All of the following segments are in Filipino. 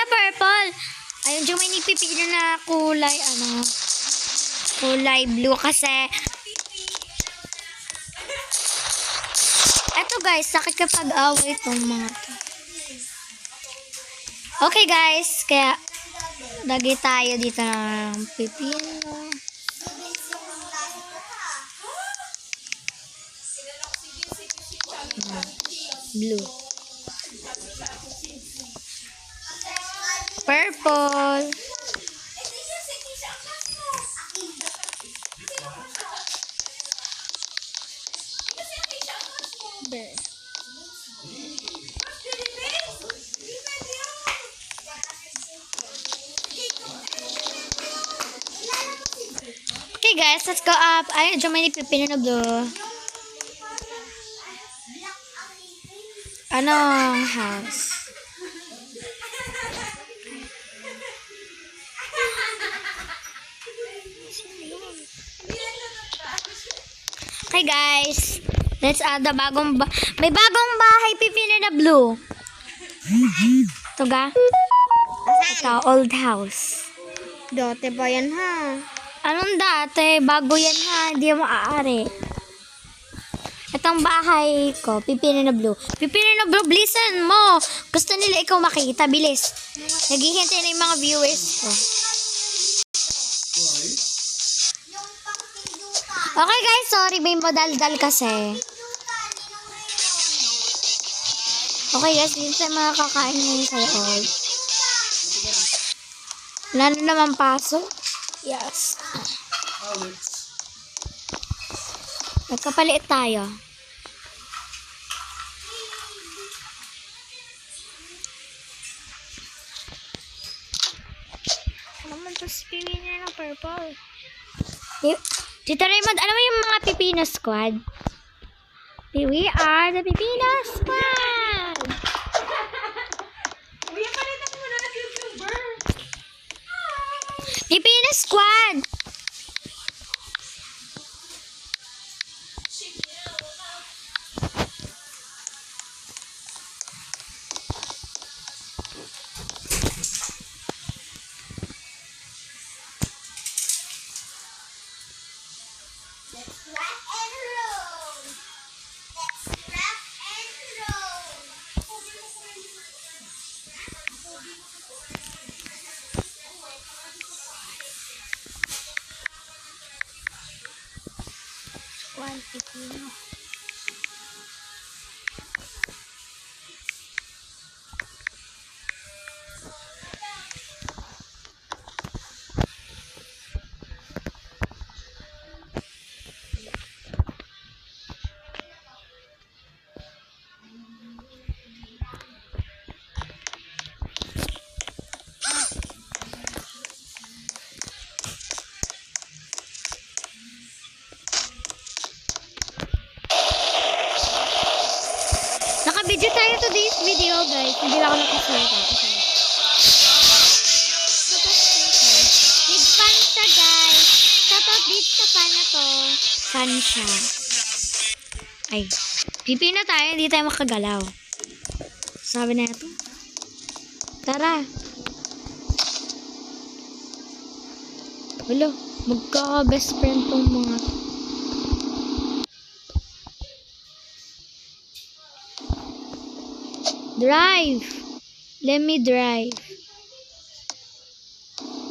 na purple. Ayun, yung may nagpipili na kulay, kulay blue kasi. Eto guys, nakikipag-away itong mga to. Okay guys, kaya lagi tayo dito ng pipino. Blue. Purple. Bear. Okay guys, let's go up. Ay, dyan may nipipino na blue. Anong house? Okay guys, let's add the may bagong bahay pipili na blue. Ito ga? Ito, old house. Dati pa yan ha. Anong dati? Bago yan ha, hindi mo maaari. Itong bahay ko, pipili na blue. Pipili na blue, bilisan mo. Gusto nila ikaw makita, bilis. Naghihintay na yung mga viewers ko. Okay guys, sorry, may madaldal kasi. Okay guys, dito tayo makakain ngayon sa loob. Wala na naman paso. Yes. Nagkapalit tayo. Naman to pipino niya ng purple. Tito Raymond, ano mo yung mga Pipino Squad? We are the Pipino Squad! Pipino Squad! One Pipino. Naka-video tayo to this video, guys. Hindi lang ako nakasalita. Big fan siya, guys. Shoutout big sa fan na to. Fan siya. Ay. Pipino tayo, hindi tayo makagalaw. Sabi na ito. Tara. Wala. Magka-best friend tong mga to. Drive. Let me drive.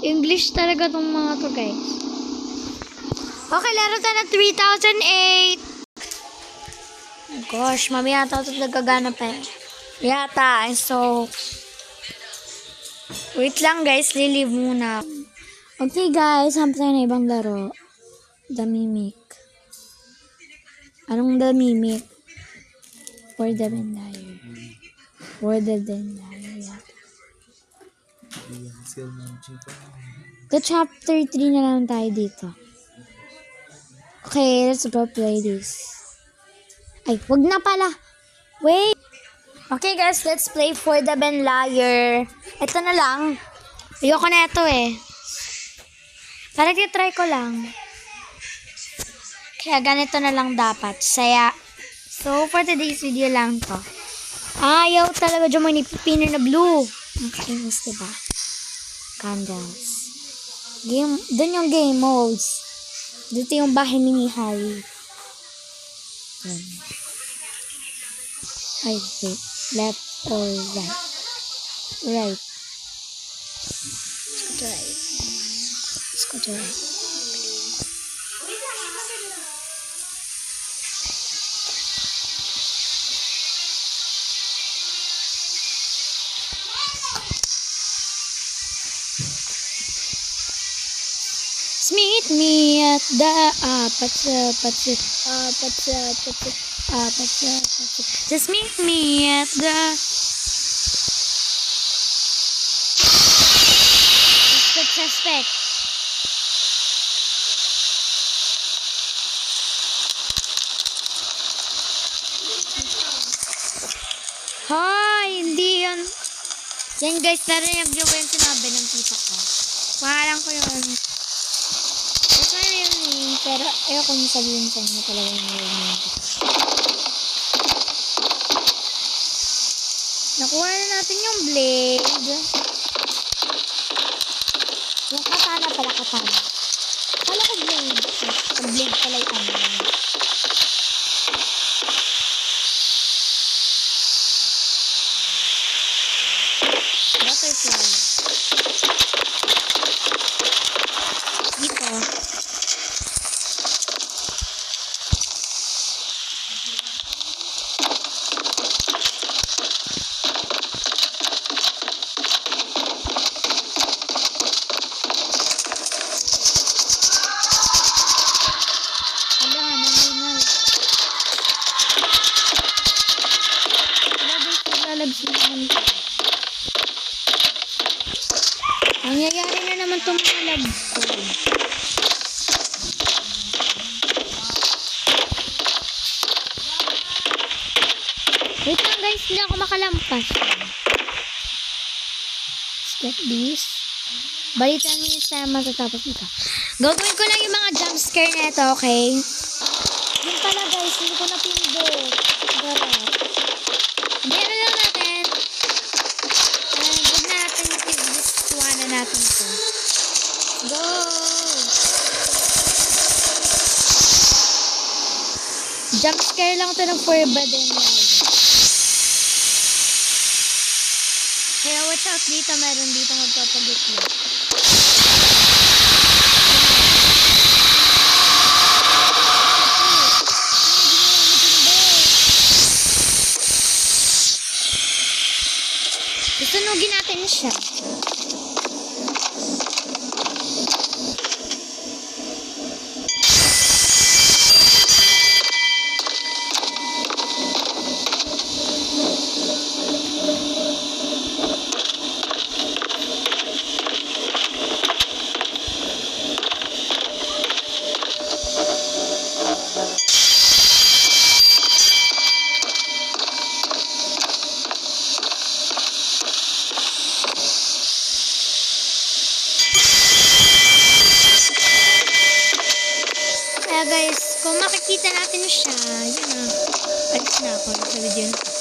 English talaga tong mga to, guys. Okay, laro tayo na 3008. Oh gosh, mami yata ito nagkagana pa eh. Yata, so... Wait lang guys, lilive muna. Okay guys, hampa tayo na ibang laro. The Mimic. Anong The Mimic? For the Liar. Worded than that. The chapter 3 na lang tayo dito. Okay, let's go play this. Ay, wag na pala. Wait. Okay guys, let's play For the Ben Liar. Ito na lang. Ayoko na ito eh. Parang try ko lang. Kaya ganito na lang dapat. Saya. So, for today's video lang to. Ayaw talaga dyan may nipipino na blue. Ang kainis, diba? Candles. Dun yung game modes. Dito yung bahay ni Harry. Yan. Ay, wait. Left or right? Right. Let's go to right. Let's go to right. Meet me at the Just meet me at the suspect. Hoy, hindi yun. Yan guys, narinig yung sinabi ng tita ko. Pangalan ko yun. It's my real name, pero ayoko nyo sabihin sa inyo talaga yung real name. Nakuha na natin yung blade. Yung katana pala, katana. Kala ko blade. Yung blade pala yung ano. Butterfly. Dito. Nangyayari na naman itong mga lab ko. Wait lang guys, hindi ako makalampas. Let's get this. Balitan mo yung sa matatapos ito. Gagawin ko lang yung mga jump scare na ito, okay? Yun pala guys, hindi ko napindot. Gara. Meron lang natin. Huwag na natin tuwanan natin ito. Go! Jump scare lang ito ng Forbidden Light. Kaya watch out dito, meron dito magpapagitla. Susunugin natin siya. Kaya guys, kung makikita natin siya, yun na. Alis na ako sa video na.